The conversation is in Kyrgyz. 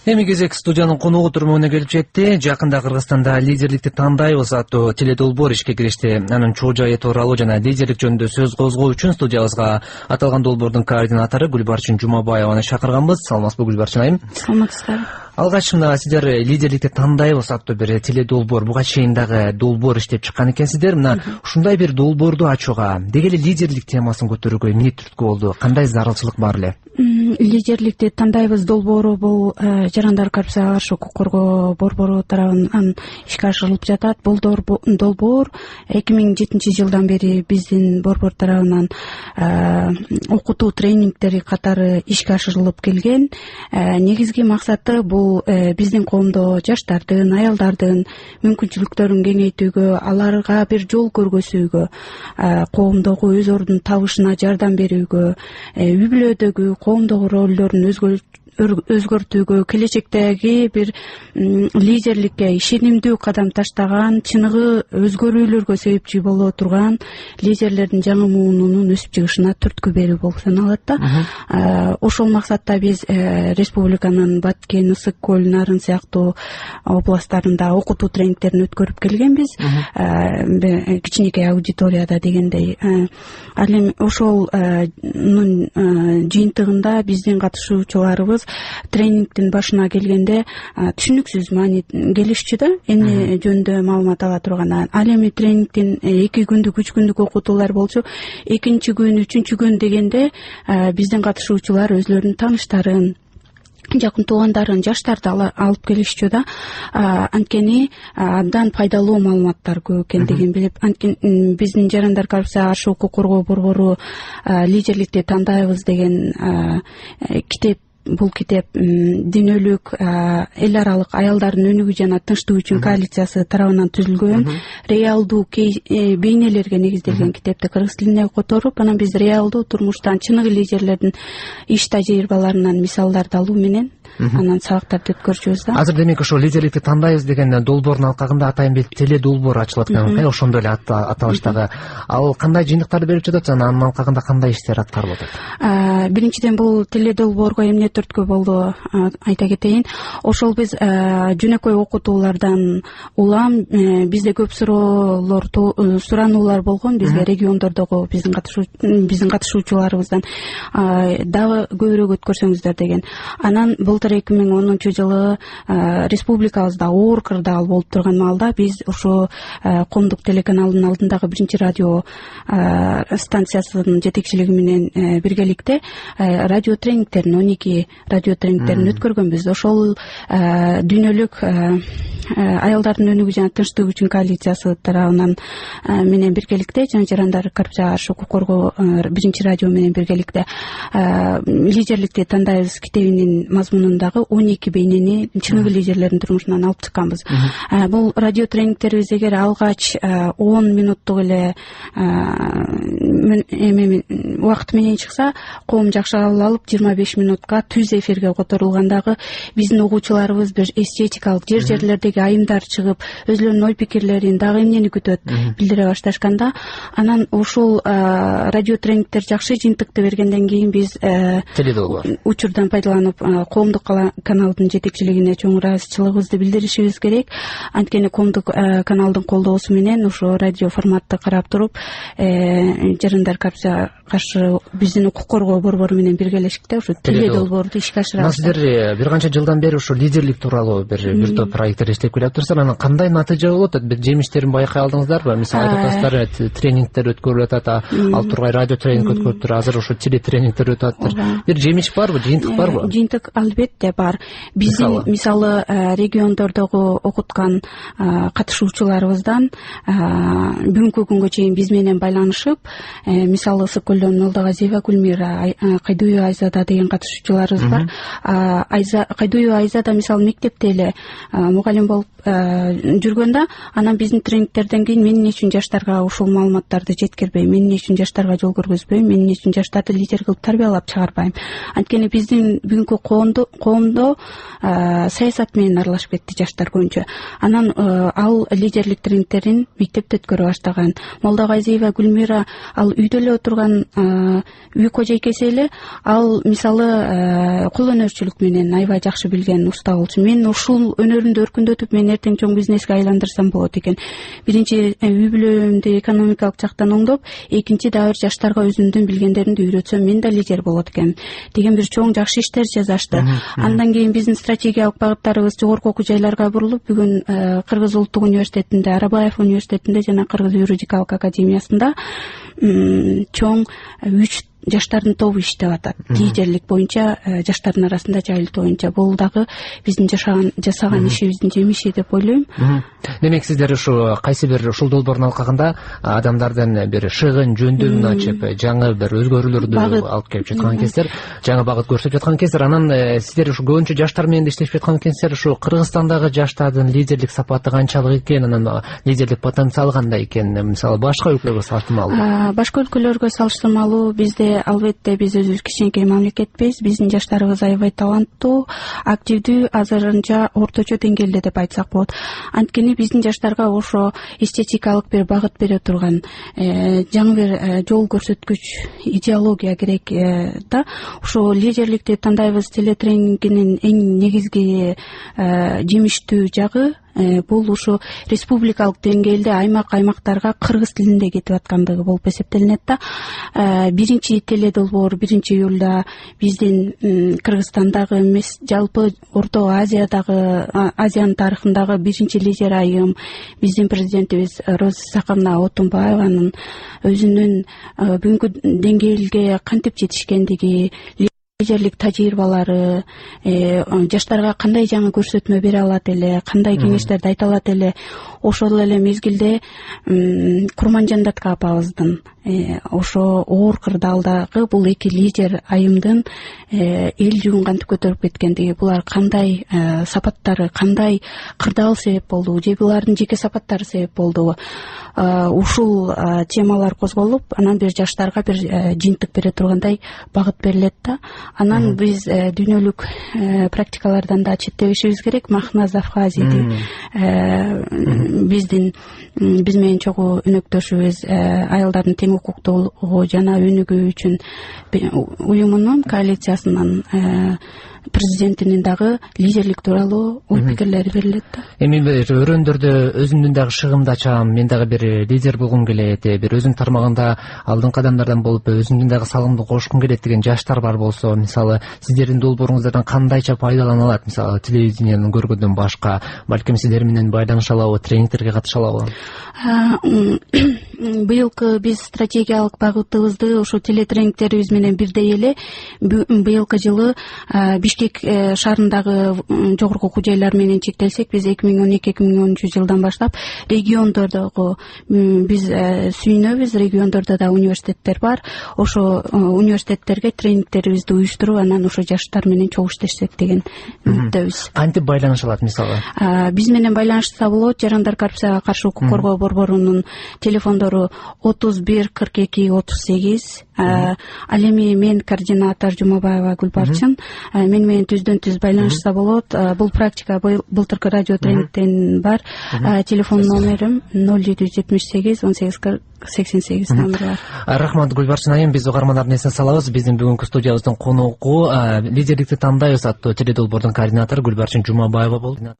Эми кезек студиянын конугу турмуна келип жетти. Жакында Кыргызстанда лидерликти тандайбыз аттуу теледолбоор ишке киришти. Анын чоо-жайы тууралуу жана лидерлик жөнүндө сөз козгоо үчүн студиябызга аталган долбоордун координатору Гүлбарчын Жумабаеваны чакырганбыз. Саламатсызбы Гүлбарчын айым? Саламатсыздар. Алгач мына сиздер лидерликти тандайбыз аттуу бир теледолбоор, буга чейин дагы долбоор иштеп чыккан экенсиздер. Мына ушундай бир долбоорду ачууга, деги эле лидерлик темасын көтөрүүгө эмне түрткү болду? Кандай зарылчылык бар эле? Лидерликти тандайбыз долбоору бул жарандар коррупцияга каршы укук коргоо борбору тарабынан ишке ашырылып жатат. Бул долбоор 2007 жылдан бери биздин борбор тарабынан окутуу тренингтери катары ишке ашырылып келген. Негизги максаты бул биздин коомдо жаштардын, аялдардын мүмкүнчүлүктөрүн кеңейтүүгө, аларга бир жол көргөзүүгө, коомдогу өз ордун табышына жардам берүүгө, үй бүлөдөгү коомдогу ролдорун өзгөртүүгө, келечектеги бир лидерликке ишенимдүү кадам таштаган, чыныгы өзгөрүүлөргө себепчи боло турган лидерлердин жаңы муунунун өсүп чыгышына түрткү берүү болуп саналат да. Ошол максатта биз республиканын Баткен, Ысык көл, Нарын сыяктуу областтарында окутуу тренингтерин өткөрүп келгенбиз. Кичинекей аудиторияда дегендей. Ал эми ошол жыйынтыгында биздин катышуучуларыбыз тренингдин башына келгенде түшүнүксүз маани келишчү да, эмне жөнүндө маалымат ала тургандан. Ал эми тренингдин 2 күндүк, 3 күндүк окутуулар болчу. Экинчи күн, үчүнчү күн дегенде биздин катышуучулар өзлөрүнүн тааныштарын, жакын туугандарын, жаштарды алып келишчү да. Анткени абдан пайдалуу маалыматтар көп экендигин билип, анткени биздин жарандар коррупцияга каршы укук коргоо борбору лидерликти тандайбыз деген китеп. Бул китеп дүйнөлүк эл аралык аялдардын өнүгүү жана тынчтык үчүн коалициясы тарабынан түзүлгөн, реалдуу бейнелерге негизделген китепти кыргыз тилине которуп, анан биз реалдуу турмуштан чыныгы лидерлердин иш тажрыйбаларынан мисалдарды алуу менен анан сабактарды өткөрчүбүз да. Азыр демек ошо лидерликти тандайбыз деген долбоордун алкагында атайын бир теледолбоор ачылат экен, ошондой эле аталыштагы. Ал кандай жыйынтыктарды берип жатат жана анын алкагында кандай иштер аткарылып атат? Биринчиден бул теледолбоорго эмне түрткү болду айта кетейин. Ошол биз жөнөкөй окутуулардан улам бизде көп сурануулар болгон, бизге региондордогу биздин катышуучуларыбыздан дагы көбүрөөк өткөрсөңүздөр деген. Анан былтыр 2010 жылы республикабызда оор кырдаал болуп турган маалда биз ошо коомдук телеканалдын алдындагы биринчи радио станциясынын жетекчилиги менен биргеликте радио тренингтерин, 12 радио тренингтерин өткөргөнбүз. Ошол дүйнөлүк аялдардын өнүгүү жана тынчтык үчүн коалициясы тарабынан менен биргеликте, жана жарандар коррупцияга каршы укук коргоо биринчи радио менен биргеликте лидерликти тандайбыз китебинин мазмунундагы 12 бейнени чыныгы лидерлердин турмушунан алып чыкканбыз. Бул радио тренингтерибиз эгер алгач 10 минуттук эле убакыт менен чыкса, коом жакшы кабыл алып 25 минутка түз эфирге которулгандагы биздин угуучуларыбыз бир эстетикалык жерлердеги айымдар чыгып, өзлөрүнүн ой пикирлерин, дагы эмнени күтөт билдире башташканда, анан ушул радио тренингтер жакшы жыйынтыкты бергенден кийин биз учурдан пайдаланып коомдук каналдын жетекчилигине чоң ыраазычылыгыбызды билдиришибиз керек. Анткени коомдук каналдын колдоосу менен ошо радио форматты карап туруп, жарандар коррупцияга каршы биздин укук коргоо борбору менен биргелешикте ошо теледолбоорду ишке ашырабыз. Сиздер бир канча жылдан бери ошо лидерлик тууралуу бир топ проекттер иштеп келатырсыздар. Анан кандай натыйжа болот? Бир жемиштерин байкай алдыңыздарбы? Мисалы айтып атасыздар, тренингтер өткөрүлүп атат, ал тургай радио тренинг өткөрүптүр, азыр ошо телетренингтер өтүп атат. Бир жемиш барбы, жыйынтык барбы? Жыйынтык албетте бар. Биздин мисалы региондордогу окуткан катышуучуларыбыздан бүгүнкү күнгө чейин биз менен байланышып, мисалы Ысык көлдөн Молдогазиева Гүлмира, Кайдуу Айзада деген катышуучуларыбыз бар. Кайдуу Айзада мисалы мектепте эле мугалим болуп жүргөндө, анан биздин тренингтерден кийин мен эмне үчүн жаштарга ушул маалыматтарды жеткирбейм, мен эмне үчүн жаштарга жол көргөзбөйм, мен эмне үчүн жаштарды лидер кылып тарбиялап чыгарбайм. Анткени биздин бүгүнкү коомдо саясат менен аралашып кетти жаштар көбүнчө. Анан ал лидерлик тренингтерин мектепте өткөрө баштаган. Молдогазиева Гүлмира ал үйдө эле отурган үй кожойкеси эле, ал мисалы кол өнөрчүлүк менен аябай жакшы билген уста болчу. Мен ушул өнөрүмдү өркүндөтүп мен эртең чоң бизнеске айландырсам болот экен. Биринчи үй бүлөмдү экономикалык жактан оңдоп, экинчи дагы жаштарга өзүмдүн билгендеримди үйрөтсөм мен да лидер болот экенмин деген бир чоң жакшы иштер жасашты. Андан кийин биздин стратегиялык багыттарыбыз жогорку окуу жайларга бурулуп, бүгүн Кыргыз улуттук университетинде, Арабаев университетинде жана Кыргыз юридикалык академиясында чоң 3 жаштардын тобу иштеп атат. Лидерлик боюнча, жаштардын арасында жайылтуу боюнча. Бул дагы биздин жасаган ишибиздин жемиши деп ойлойм. Демек сиздер ушу кайсы бир ушул долбоордун алкагында адамдардын бир шыгын жөндөмүн ачып, жаңы бир өзгөрүүлөрдү алып келип жаткан экенсиздер, жаңы багыт көрсөтүп жаткан экенсиздер. Анан сиздер ушу көбүнчө жаштар менен иштешип жаткан экенсиздер. Ушу Кыргызстандагы жаштардын лидерлик сапаты канчалык экен, анан лидерлик потенциалы кандай экен, мисалы башка өлкөлөргө салыштырмалуу? Башка өлкөлөргө салыштырмалуу бизде албетте биз өзүбүз кичинекей мамлекетпиз. Биздин жаштарыбыз аябай таланттуу, активдүү, азырынча орточо деңгээлде деп айтсак болот. Анткени биздин жаштарга ошо эстетикалык бир багыт бере турган жаңы бир жол көрсөткүч идеология керек да. Ошо лидерликти тандайбыз телетренингинин эң негизги жемиштүү жагы бул ушу республикалык деңгээлде аймактарга кыргыз тилинде кетип аткандыгы болуп эсептелинет да. Биринчи теледолбоор 1-июлда биздин Кыргызстандагы эмес, жалпы Орто Азиядагы, Азиянын тарыхындагы биринчи лидер айым биздин президентибиз Сакамна Отунбаеванын өзүнүн бүгүнкү деңгээлге кантип жетишкендиги, лидерлик тажрыйбалары, жаштарга кандай жаңы көрсөтмө бере алат эле, кандай кеңештерди айта алат эле. Ошол эле мезгилде Курманжандатка апабыздын ошо оор кырдаалдагы бул эки лидер айымдын эл жүгүн кантип көтөрүп кеткендиги, булар кандай сапаттары, кандай кырдаал себеп болду, же булардын жеке сапаттары себеп болду. Ушул темалар козголуп, анан бир жаштарга бир жыйынтык бере тургандай багыт берилет да. Анан биз дүйнөлүк практикалардан да четтебешибиз керек. Махназ Афхазиди биз менен чогуу өнөктөшүбүз, аялдардын тең укуктуулугу жана өнүгүү үчүн уюмунун коалициясынын президентинин дагы лидерлик тууралуу ой пикирлери берилет да. Эми бир өрөөндөрдө өзүмдүн дагы шыгымды ачам, мен дагы бир лидер болгум келет, бир өзүм тармагында алдыңкы адамдардан болуп өзүмдүн дагы салымды кошкум келет деген жаштар бар болсо, мисалы сиздердин долбооруңуздардан кандайча пайдалана алат? Мисалы телевидениянын көргөндөн башка, балким сиздер менен байланыша алабы, тренингтерге катыша алабы? Быйылкы биз стратегиялык багытыбызды ошо телетренингтерибиз менен бирдей эле быйылкы жылы Бишкек шаарындагы жогорку окуу жайлар менен чектелсек, биз 2012-2013 жылдан баштап региондордогу биз сүйүнөбүз. Региондордо да университеттер бар. Ошо университеттерге тренингтерибизди уюштуруп, анан ошо жаштар менен чогуу иштешсек деген үмүттөбүз. Кантип байланыша алат мисалы? Биз менен байланышса болот. Жакында коррупцияга каршы укук коргоо борборунун телефондору 31 42 38. Ал эми мен координатор Жумабаева Гүлбарчын, мен менен түздөн-түз байланышса болот. Бул практика былтыркы радио тренингден бар. Телефон номерим 0778 18 88 номер бар. Рахмат Гүлбарчын айым, биз угармандардын эсине салабыз. Биздин бүгүнкү студиябыздын коногу лидерликти тандайбыз аттуу теледолбоордун координатору Гүлбарчын Жумабаева болду.